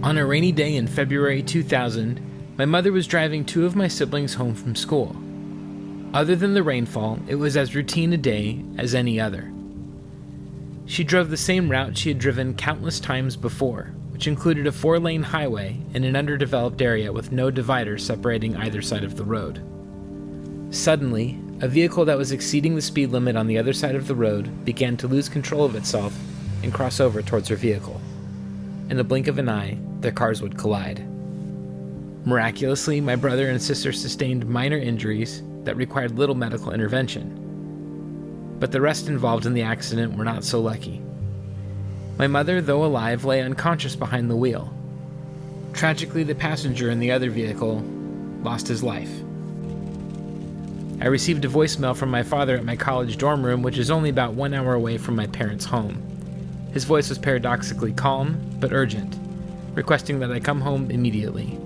On a rainy day in February 2000, my mother was driving two of my siblings home from school. Other than the rainfall, it was as routine a day as any other. She drove the same route she had driven countless times before, which included a 4-lane highway in an underdeveloped area with no divider separating either side of the road. Suddenly, a vehicle that was exceeding the speed limit on the other side of the road began to lose control of itself and cross over towards her vehicle. In the blink of an eye, their cars would collide. Miraculously, my brother and sister sustained minor injuries that required little medical intervention. But the rest involved in the accident were not so lucky. My mother, though alive, lay unconscious behind the wheel. Tragically, the passenger in the other vehicle lost his life. I received a voicemail from my father at my college dorm room, which is only about 1 hour away from my parents' home. His voice was paradoxically calm, but urgent, requesting that I come home immediately.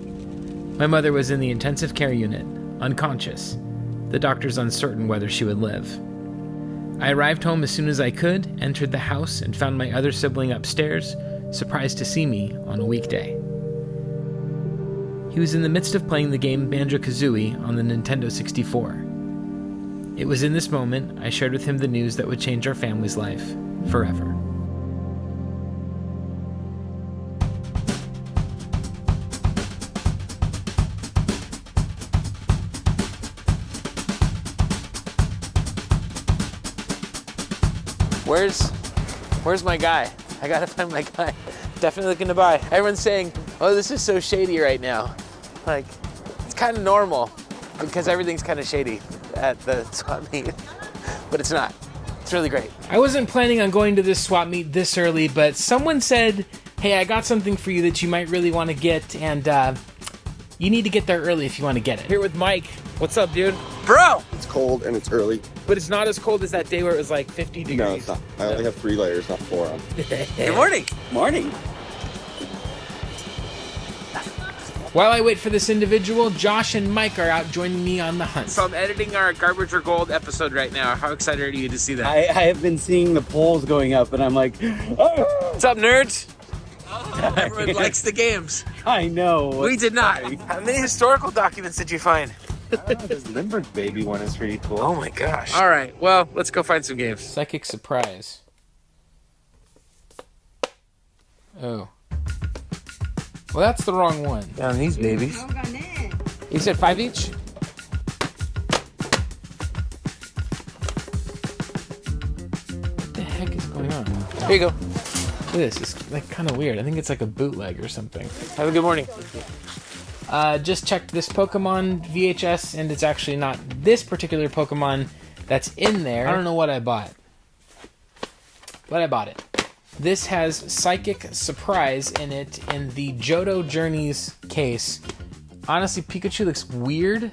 My mother was in the intensive care unit, unconscious, the doctors uncertain whether she would live. I arrived home as soon as I could, entered the house, and found my other sibling upstairs, surprised to see me on a weekday. He was in the midst of playing the game Banjo-Kazooie on the Nintendo 64. It was in this moment I shared with him the news that would change our family's life forever. Where's my guy? I gotta find my guy. Definitely looking to buy. Everyone's saying, oh, this is so shady right now. Like, it's kind of normal because everything's kind of shady at the swap meet, but it's not. It's really great. I wasn't planning on going to this swap meet this early, but someone said, hey, I got something for you that you might really want to get, and you need to get there early if you want to get it. Here with Mike. What's up, dude? Bro! It's cold and it's early. But it's not as cold as that day where it was like 50 degrees. No, it's not. I only have 3 layers, not 4 on. Good morning. Morning. While I wait for this individual, Josh and Mike are out joining me on the hunt. So I'm editing our Garbage or Gold episode right now. How excited are you to see that? I have been seeing the polls going up, and I'm like, oh. What's up, nerds? Everyone likes the games. I know. We did not. How many historical documents did you find? This Limburg baby one is pretty cool. Oh my gosh. All right, well, let's go find some games. Psychic Surprise. Oh. Well, that's the wrong one. Down these babies. You said 5 each? What the heck is going on? Here you go. Look at this. It's like kind of weird. I think it's like a bootleg or something. Have a good morning. Just checked this Pokemon VHS, and it's actually not this particular Pokemon that's in there. I don't know what I bought, but I bought it. This has Psychic Surprise in it in the Johto Journeys case. Honestly, Pikachu looks weird.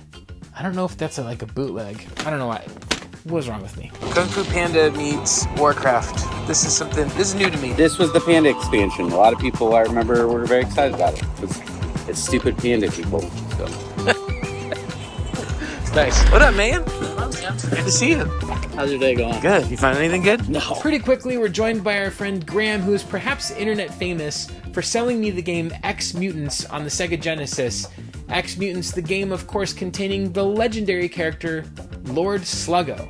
I don't know if that's like a bootleg. I don't know why. What was wrong with me? Kung Fu Panda meets Warcraft. This is new to me. This was the Panda expansion. A lot of people, I remember, were very excited about it. It's stupid Panda people. So. Nice. What up, man? Good to see you. How's your day going? Good. You find anything good? No. Pretty quickly, we're joined by our friend Graham, who is perhaps internet famous for selling me the game X Mutants on the Sega Genesis. X Mutants, the game, of course, containing the legendary character Lord Sluggo.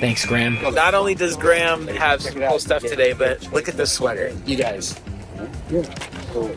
Thanks, Graham. Not only does Graham have some cool stuff today, but look at this sweater. You guys.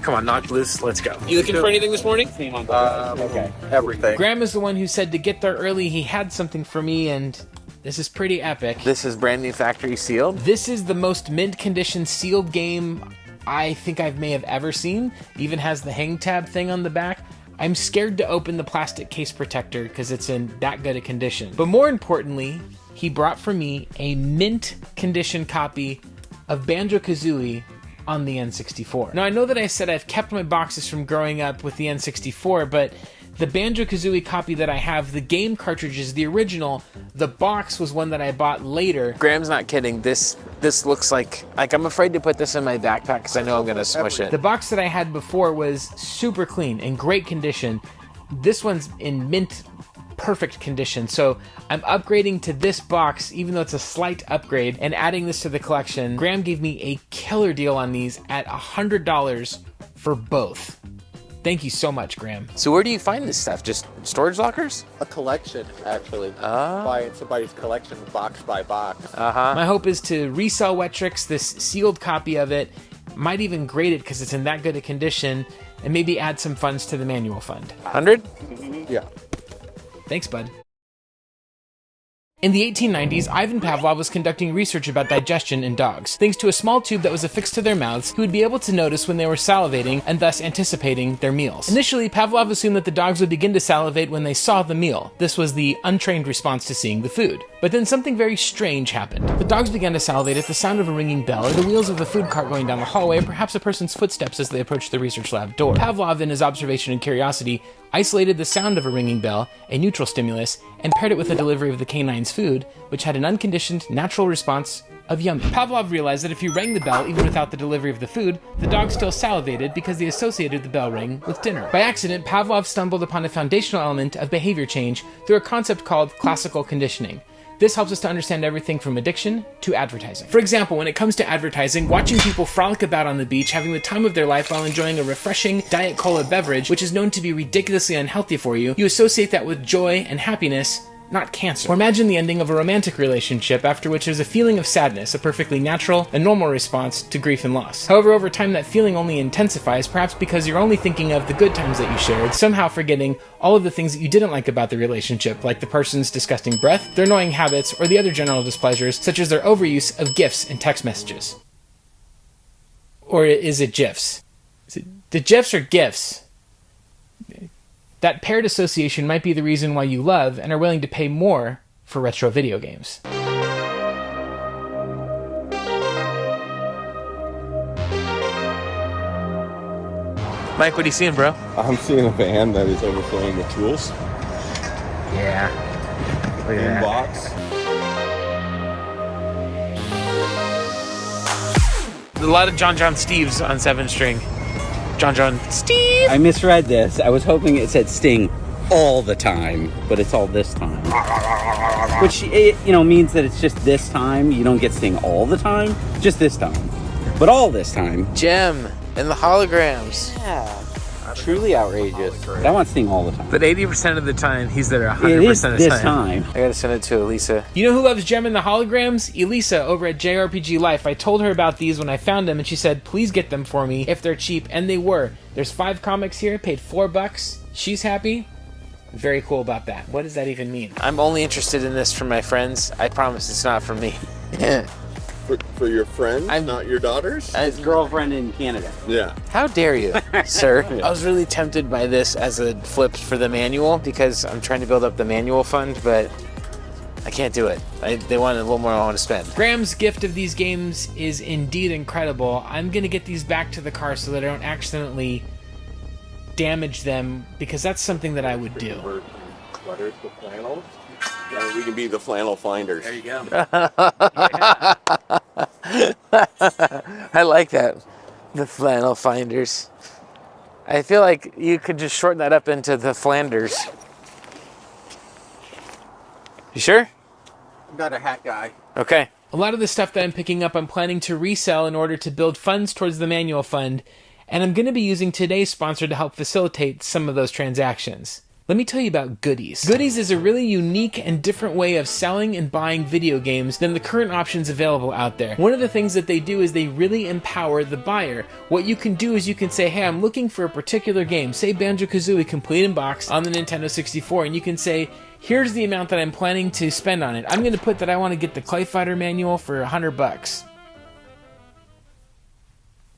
Come on, knock loose. Let's go. You looking for anything this morning? Okay. Everything. Graham is the one who said to get there early. He had something for me, and this is pretty epic. This is brand new factory sealed. This is the most mint condition sealed game I think I may have ever seen. Even has the hang tab thing on the back. I'm scared to open the plastic case protector because it's in that good a condition. But more importantly, he brought for me a mint condition copy of Banjo-Kazooie on the N64. Now, I know that I said I've kept my boxes from growing up with the N64, but the Banjo-Kazooie copy that I have, the game cartridges, the original, the box was one that I bought later. Graham's not kidding. This looks like I'm afraid to put this in my backpack because I know I'm gonna smush it. The box that I had before was super clean, in great condition. This one's in mint perfect condition, so I'm upgrading to this box, even though it's a slight upgrade, and adding this to the collection. Graham gave me a killer deal on these at $100 for both. Thank you so much, Graham. So where do you find this stuff? Just storage lockers? A collection, actually. Oh. Buying somebody's collection box by box. My hope is to resell Wetrix, this sealed copy of it, might even grade it because it's in that good a condition, and maybe add some funds to the manual fund. 100? Yeah. Thanks, bud. In the 1890s, Ivan Pavlov was conducting research about digestion in dogs. Thanks to a small tube that was affixed to their mouths, he would be able to notice when they were salivating and thus anticipating their meals. Initially, Pavlov assumed that the dogs would begin to salivate when they saw the meal. This was the untrained response to seeing the food. But then something very strange happened. The dogs began to salivate at the sound of a ringing bell, or the wheels of a food cart going down the hallway, or perhaps a person's footsteps as they approached the research lab door. Pavlov, in his observation and curiosity, isolated the sound of a ringing bell, a neutral stimulus, and paired it with the delivery of the canine's food, which had an unconditioned, natural response of yummy. Pavlov realized that if you rang the bell even without the delivery of the food, the dog still salivated because they associated the bell ring with dinner. By accident, Pavlov stumbled upon a foundational element of behavior change through a concept called classical conditioning. This helps us to understand everything from addiction to advertising. For example, when it comes to advertising, watching people frolic about on the beach, having the time of their life while enjoying a refreshing Diet Cola beverage, which is known to be ridiculously unhealthy for you, you associate that with joy and happiness, not cancer. Or imagine the ending of a romantic relationship after which there's a feeling of sadness, a perfectly natural and normal response to grief and loss. However, over time that feeling only intensifies, perhaps because you're only thinking of the good times that you shared, somehow forgetting all of the things that you didn't like about the relationship, like the person's disgusting breath, their annoying habits, or the other general displeasures, such as their overuse of GIFs and text messages. Or is it GIFs? Is it the GIFs or GIFs? That paired association might be the reason why you love and are willing to pay more for retro video games. Mike, what are you seeing, bro? I'm seeing a van that is overflowing with tools. Yeah. Look at In that. box. A lot of John Steves on 7-string. John Steve! I misread this. I was hoping it said sting all the time, but it's all this time. Which, means that it's just this time. You don't get sting all the time, just this time. But all this time. Gem and the holograms. Yeah. Truly outrageous. I want sting all the time. But 80% of the time, he's there 100% It is of the this time. time. I gotta send it to Elisa. You know who loves Gem and the holograms? Elisa over at JRPG Life. I told her about these when I found them, and she said, please get them for me if they're cheap, and they were. There's 5 comics here, paid $4. She's happy. Very cool about that. What does that even mean? I'm only interested in this for my friends. I promise it's not for me. For your friends, I'm- not your daughters? His girlfriend in Canada. Yeah. How dare you, sir? I was really tempted by this as a flip for the manual because I'm trying to build up the manual fund, but I can't do it. They want a little more I want to spend. Graham's gift of these games is indeed incredible. I'm going to get these back to the car so that I don't accidentally damage them, because that's something that I would do. Sweaters with flannels. Yeah, we can be the flannel finders. There you go. I like that. The flannel finders. I feel like you could just shorten that up into the Flanders. You sure? I'm not a hat guy. Okay. A lot of the stuff that I'm picking up I'm planning to resell in order to build funds towards the manual fund, and I'm going to be using today's sponsor to help facilitate some of those transactions. Let me tell you about Goodiez. Goodiez is a really unique and different way of selling and buying video games than the current options available out there. One of the things that they do is they really empower the buyer. What you can do is you can say, hey, I'm looking for a particular game, say Banjo-Kazooie complete in box on the Nintendo 64, and you can say, here's the amount that I'm planning to spend on it. I'm going to put that I want to get the Clay Fighter manual for $100.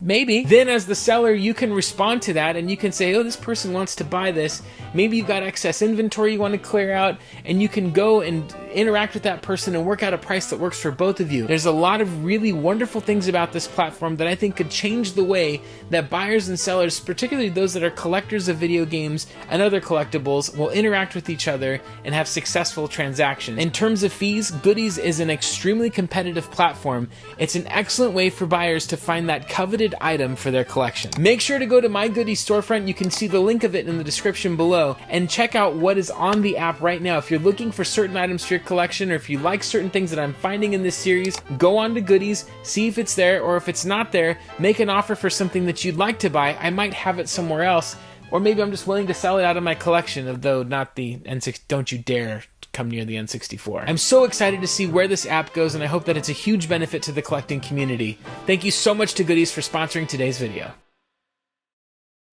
Maybe. Then as the seller, you can respond to that and you can say, oh, this person wants to buy this. Maybe you've got excess inventory you want to clear out, and you can go and interact with that person and work out a price that works for both of you. There's a lot of really wonderful things about this platform that I think could change the way that buyers and sellers, particularly those that are collectors of video games and other collectibles, will interact with each other and have successful transactions. In terms of fees, Goodiez is an extremely competitive platform. It's an excellent way for buyers to find that coveted item for their collection. Make sure to go to my Goodiez storefront. You can see the link of it in the description below, and check out what is on the app right now. If you're looking for certain items for your collection, or if you like certain things that I'm finding in this series, go on to Goodiez, see if it's there, or if it's not there, make an offer for something that you'd like to buy. I might have it somewhere else, or maybe I'm just willing to sell it out of my collection, though not the N6. Don't you dare come near the N64. I'm so excited to see where this app goes, and I hope that it's a huge benefit to the collecting community. Thank you so much to Goodiez for sponsoring today's video.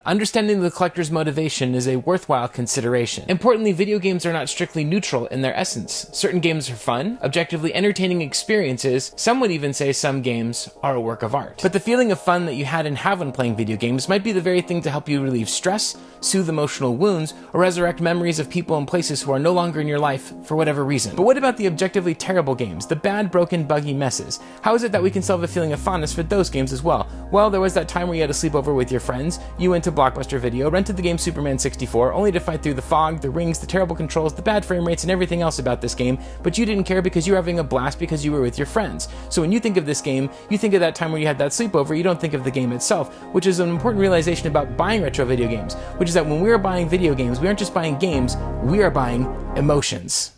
Understanding the collector's motivation is a worthwhile consideration. Importantly, video games are not strictly neutral in their essence. Certain games are fun, objectively entertaining experiences. Some would even say some games are a work of art. But the feeling of fun that you had and have when playing video games might be the very thing to help you relieve stress, soothe emotional wounds, or resurrect memories of people and places who are no longer in your life for whatever reason. But what about the objectively terrible games, the bad, broken, buggy messes? How is it that we can still have a feeling of fondness for those games as well? Well, there was that time where you had a sleepover with your friends, you went to Blockbuster Video, rented the game Superman 64, only to fight through the fog, the rings, the terrible controls, the bad frame rates, and everything else about this game, but you didn't care because you were having a blast because you were with your friends. So when you think of this game, you think of that time where you had that sleepover, you don't think of the game itself, which is an important realization about buying retro video games, which is that when we are buying video games, we aren't just buying games, we are buying emotions.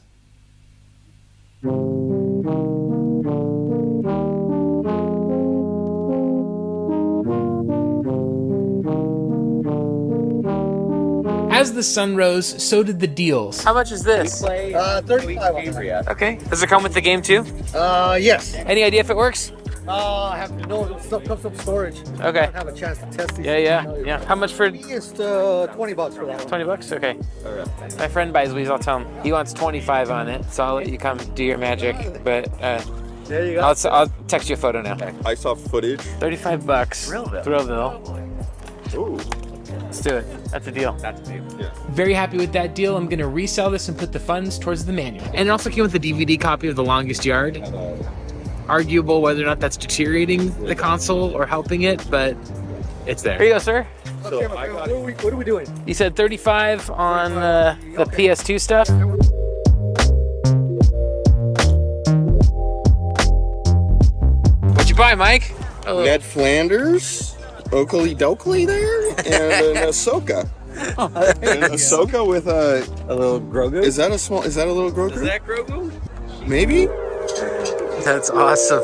As the sun rose, so did the deals. How much is this? 35. Okay. Does it come with the game too? Yes. Any idea if it works? I have to know it comes from storage. Okay. I don't have a chance to test these. Yeah. How much for? It's $20 for that one. $20? Okay. My friend buys these, I'll tell him. He wants 25 on it, so I'll let you come do your magic. But There you go. I'll text you a photo now. I saw footage. $35. Thrillville. Ooh. Let's do it. That's a deal. Very happy with that deal. I'm gonna resell this and put the funds towards the manual. And it also came with a DVD copy of The Longest Yard. Arguable whether or not that's deteriorating the console or helping it, but it's there. Here you go, sir. Okay, what are we doing? You said 35 on the PS2 stuff. What'd you buy, Mike? Ned Flanders, Oakley Dokley there, and an Ahsoka. An Ahsoka with a little Grogu? Is that a little Grogu? Is that Grogu? Maybe? That's awesome.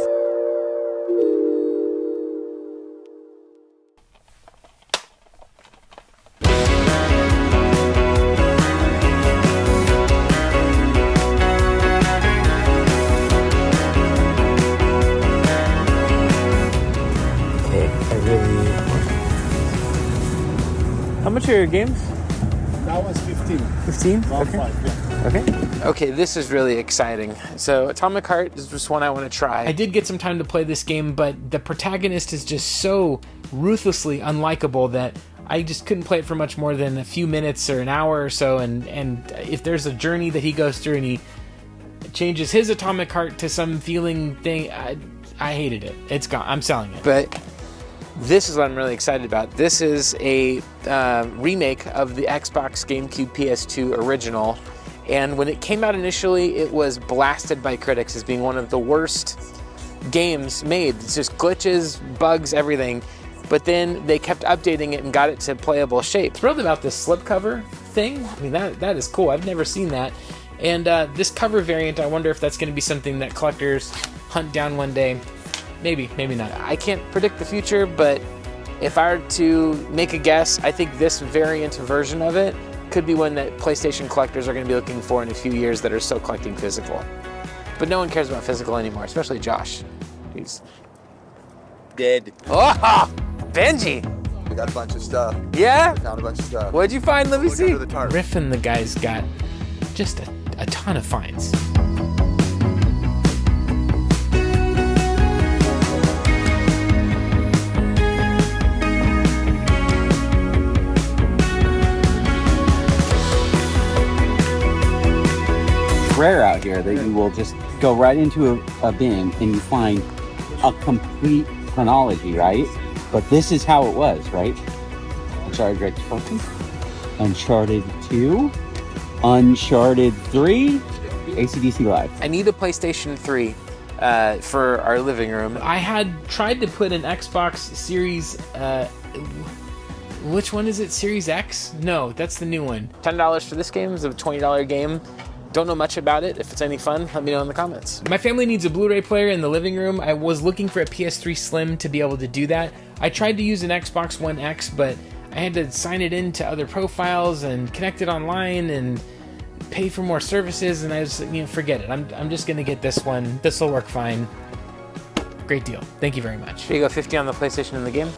How much are your games? That one's 15. 15? Round Okay. 5, yeah. Okay. Okay, this is really exciting. So Atomic Heart is just one I want to try. I did get some time to play this game, but the protagonist is just so ruthlessly unlikable that I just couldn't play it for much more than a few minutes or an hour or so. And if there's a journey that he goes through and he changes his atomic heart to some feeling thing, I hated it. It's gone. I'm selling it. But this is what I'm really excited about. This is a remake of the Xbox, GameCube, PS2 original. And when it came out initially, it was blasted by critics as being one of the worst games made. It's just glitches, bugs, everything. But then they kept updating it and got it to playable shape. Thrilled about this slipcover thing. I mean, that is cool. I've never seen that. And this cover variant, I wonder if that's going to be something that collectors hunt down one day. Maybe, maybe not. I can't predict the future, but if I were to make a guess, I think this variant version of it could be one that PlayStation collectors are going to be looking for in a few years that are still collecting physical. But no one cares about physical anymore, especially Josh. He's Dead. Oh, Benji. We got a bunch of stuff. Yeah? Found a bunch of stuff. What'd you find? Let me Look see. under the tarp. Griffin, the guy's got just a ton of finds. Rare out here that you will just go right into a bin and you find a complete chronology, right? But this is how it was, right? Uncharted Direct Focus, Uncharted 2, Uncharted 3, AC/DC Live. I need a PlayStation 3 for our living room. I had tried to put an Xbox Series, which one is it? Series X? No, that's the new one. $10 for this game is a $20 game. Don't know much about it. If it's any fun, let me know in the comments. My family needs a Blu-ray player in the living room. I was looking for a PS3 Slim to be able to do that. I tried to use an Xbox One X, but I had to sign it into other profiles and connect it online and pay for more services, and I was, forget it. I'm just gonna get this one. This will work fine. Great deal. Thank you very much. Here you go, 50 on the PlayStation in the game.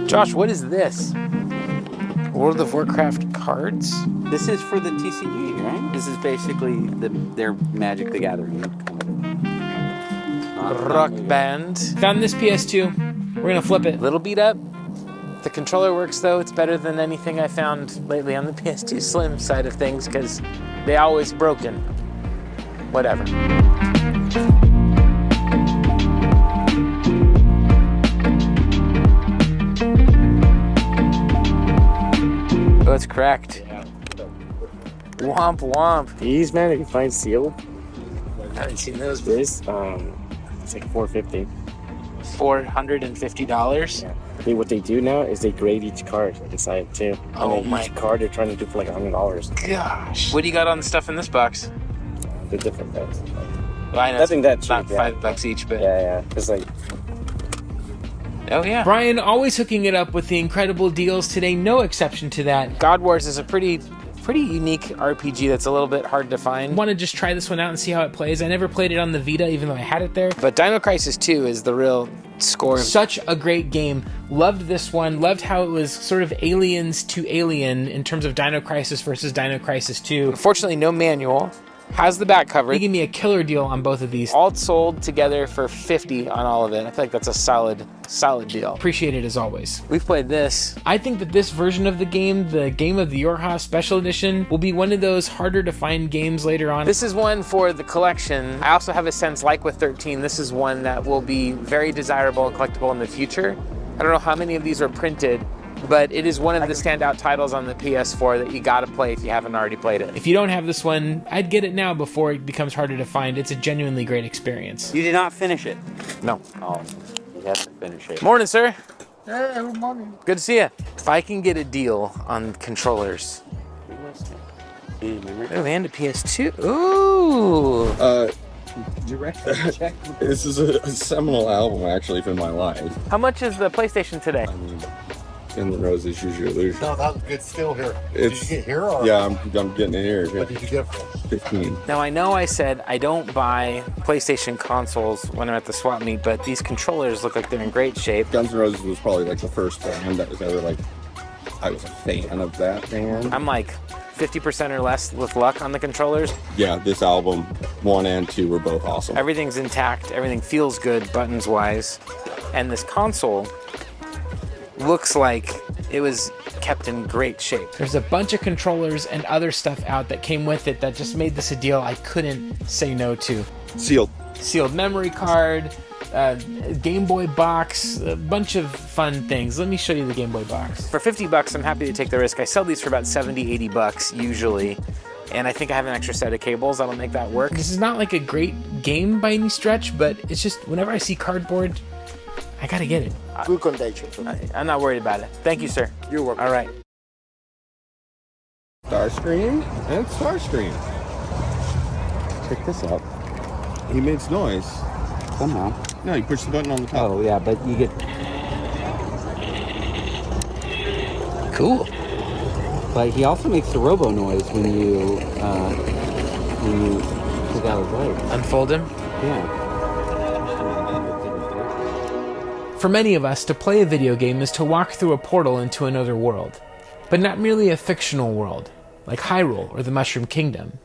Josh, what is this? World of Warcraft cards? This is for the TCG, right? This is basically their Magic the Gathering. Rock Band. Found this PS2. We're gonna flip it. Little beat up. The controller works though. It's better than anything I found lately on the PS2 Slim side of things because they always broken. Whatever. Oh, it's cracked. Womp womp. These, man, if you find sealed, I haven't seen those. this, it's like $450. $450. Yeah. I think what they do now is they grade each card inside too. Oh and my each card they're trying to do for like $100. Gosh. What do you got on the stuff in this box? They're different things. Well, I know Nothing that cheap. about Yeah. $5 each, but Yeah. It's like oh yeah. Brian always hooking it up with the incredible deals. Today, no exception to that. God Wars is a pretty unique RPG that's a little bit hard to find. Want to just try this one out and see how it plays. I never played it on the Vita, even though I had it there. But Dino Crisis 2 is the real score. Such a great game. Loved this one. Loved how it was sort of Aliens to Alien in terms of Dino Crisis versus Dino Crisis 2. Unfortunately, no manual. Has the back cover. They gave me a killer deal on both of these. All sold together for $50 on all of it. I feel like that's a solid deal. Appreciate it as always. We've played this. I think that this version of the Game of the Yorha Special Edition, will be one of those harder to find games later on. This is one for the collection. I also have a sense, like with 13, this is one that will be very desirable and collectible in the future. I don't know how many of these are printed, but it is one of the standout titles on the PS4 that you gotta play if you haven't already played it. If you don't have this one, I'd get it now before it becomes harder to find. It's a genuinely great experience. You did not finish it. No. Oh, you have to finish it. Morning, sir. Hey, good morning. Good to see you. If I can get a deal on controllers. Remember? Oh, and a PS2. Ooh. This is a seminal album actually from my life. How much is the PlayStation today? I mean, In the Roses, Use Your Illusion. No, that was good. Still here. It's, Did you get here or? Yeah, I'm getting it here. What did you get for it? 15. Now, I know I said I don't buy PlayStation consoles when I'm at the swap meet, but these controllers look like they're in great shape. Guns N' Roses was probably like the first band that was ever like, I was a fan of that band. I'm like 50% or less with luck on the controllers. Yeah, this album, 1 and 2 were both awesome. Everything's intact. Everything feels good buttons-wise. And this console looks like it was kept in great shape. There's a bunch of controllers and other stuff out that came with it that just made this a deal I couldn't say no to. Sealed. Sealed memory card, Game Boy box, a bunch of fun things. Let me show you the Game Boy box. For $50, I'm happy to take the risk. I sell these for about $70, $80 usually. And I think I have an extra set of cables that'll make that work. This is not like a great game by any stretch, but it's just whenever I see cardboard, I gotta get it. Good condition. I'm not worried about it. Thank you, sir. You're welcome. All right. Starscream and Starscream. Check this out. He makes noise. Somehow. No, you push the button on the top. Oh, yeah, but you get... Cool. But he also makes the robo noise when you take out his legs. Unfold him. Yeah. For many of us, to play a video game is to walk through a portal into another world. But not merely a fictional world, like Hyrule or the Mushroom Kingdom.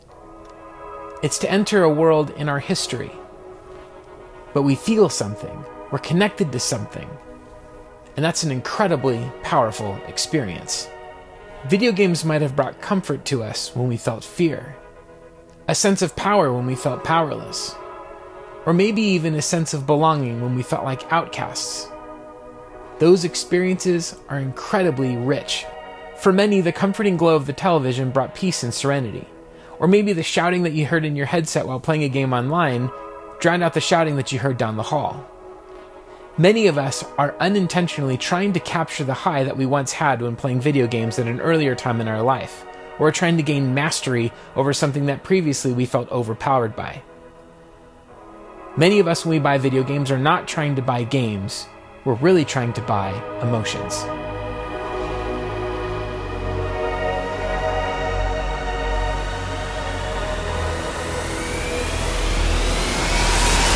It's to enter a world in our history. But we feel something. We're connected to something. And that's an incredibly powerful experience. Video games might have brought comfort to us when we felt fear. A sense of power when we felt powerless. Or maybe even a sense of belonging when we felt like outcasts. Those experiences are incredibly rich. For many, the comforting glow of the television brought peace and serenity. Or maybe the shouting that you heard in your headset while playing a game online drowned out the shouting that you heard down the hall. Many of us are unintentionally trying to capture the high that we once had when playing video games at an earlier time in our life, or trying to gain mastery over something that previously we felt overpowered by. Many of us, when we buy video games, are not trying to buy games. We're really trying to buy emotions.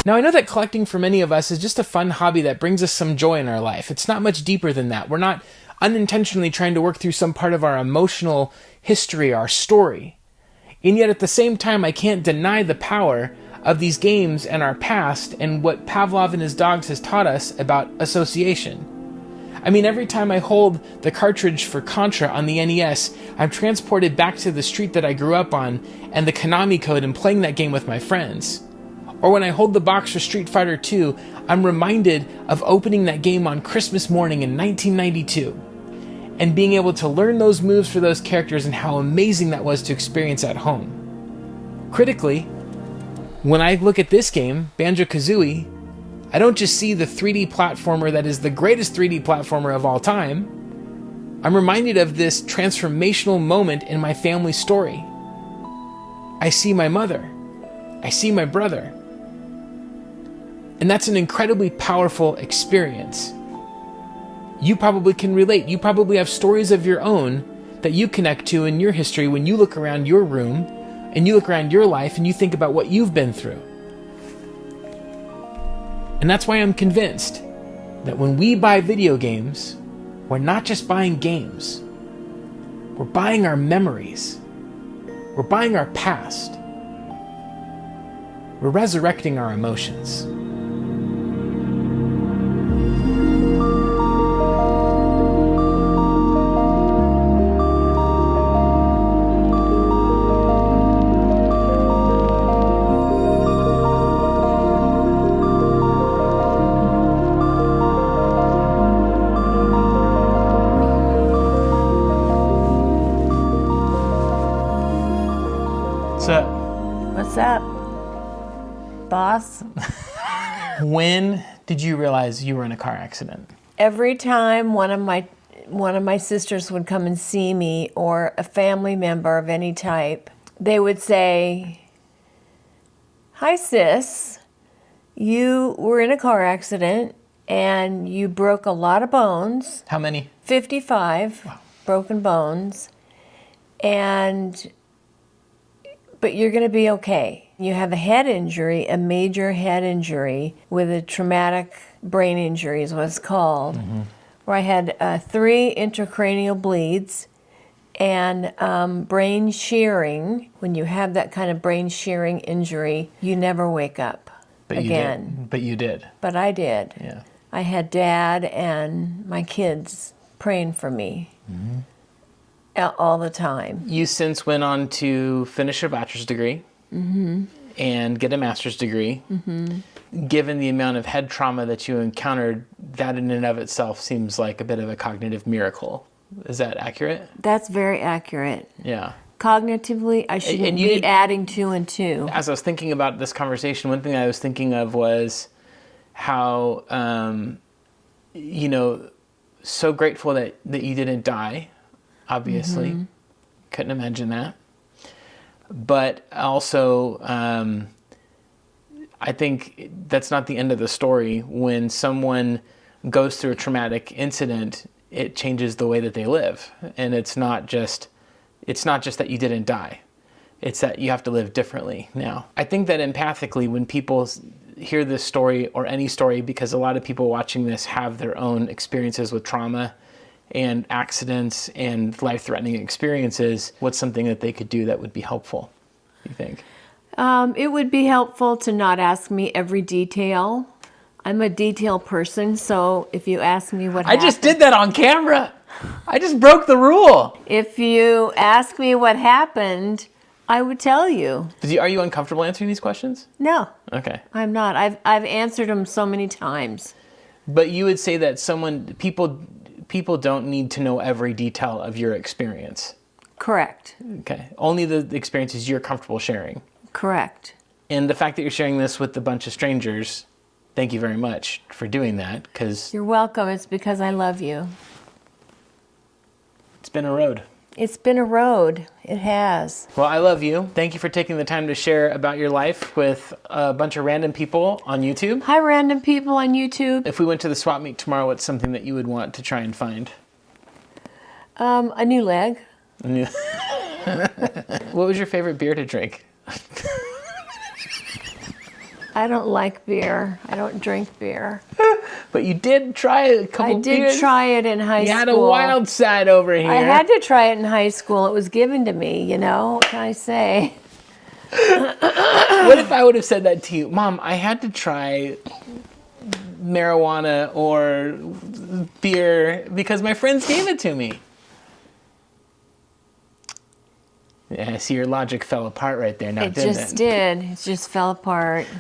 Now, I know that collecting for many of us is just a fun hobby that brings us some joy in our life. It's not much deeper than that. We're not unintentionally trying to work through some part of our emotional history, our story. And yet at the same time, I can't deny the power of these games and our past and what Pavlov and his dogs has taught us about association. I mean, every time I hold the cartridge for Contra on the NES, I'm transported back to the street that I grew up on and the Konami code and playing that game with my friends. Or when I hold the box for Street Fighter II, I'm reminded of opening that game on Christmas morning in 1992 and being able to learn those moves for those characters and how amazing that was to experience at home. Critically, when I look at this game, Banjo-Kazooie, I don't just see the 3D platformer that is the greatest 3D platformer of all time. I'm reminded of this transformational moment in my family story. I see my mother. I see my brother. And that's an incredibly powerful experience. You probably can relate. You probably have stories of your own that you connect to in your history when you look around your room and you look around your life and you think about what you've been through. And that's why I'm convinced that when we buy video games, we're not just buying games. We're buying our memories. We're buying our past. We're resurrecting our emotions. What's up, boss? When did you realize you were in a car accident? Every time one of my sisters would come and see me, or a family member of any type, they would say, "Hi, sis, you were in a car accident and you broke a lot of bones." How many? 55 broken bones, but you're going to be okay. You have a head injury, a major head injury with a traumatic brain injury is what it's called, where I had 3 intracranial bleeds and brain shearing. When you have that kind of brain shearing injury, you never wake up again. But you did. But I did. Yeah. I had Dad and my kids praying for me. All the time. You since went on to finish a bachelor's degree and get a master's degree. Given the amount of head trauma that you encountered, that in and of itself seems like a bit of a cognitive miracle. Is that accurate? That's very accurate. Yeah. Cognitively, I shouldn't be adding 2 and 2. As I was thinking about this conversation, one thing I was thinking of was how, so grateful that you didn't die. Obviously, couldn't imagine that. But also, I think that's not the end of the story. When someone goes through a traumatic incident, it changes the way that they live. And it's not just that you didn't die. It's that you have to live differently now. I think that empathically, when people hear this story or any story, because a lot of people watching this have their own experiences with trauma and accidents and life-threatening experiences, what's something that they could do that would be helpful, you think? It would be helpful to not ask me every detail. I'm a detail person, so if you ask me what happened... I just did that on camera. I just broke the rule. If you ask me what happened, I would tell you. Are you uncomfortable answering these questions? No. Okay. I'm not. I've answered them so many times. But you would say that people don't need to know every detail of your experience. Correct. Okay. Only the experiences you're comfortable sharing. Correct. And the fact that you're sharing this with a bunch of strangers thank you very much for doing that, because You're welcome. It's because I love you. it's been a road. It's been a road. It has. Well, I love you. Thank you for taking the time to share about your life with a bunch of random people on YouTube. Hi, random people on YouTube. If we went to the swap meet tomorrow, what's something that you would want to try and find? A new leg. What was your favorite beer to drink? I don't like beer. I don't drink beer. But you did try a couple I did beers. try it in high You school. had a wild side over here. I had to try it in high school. It was given to me, you know? What can I say? What if I would have said that to you? Mom, I had to try marijuana or beer because my friends gave it to me. Yeah, I see your logic fell apart right there now, It didn't just it? did. It just fell apart.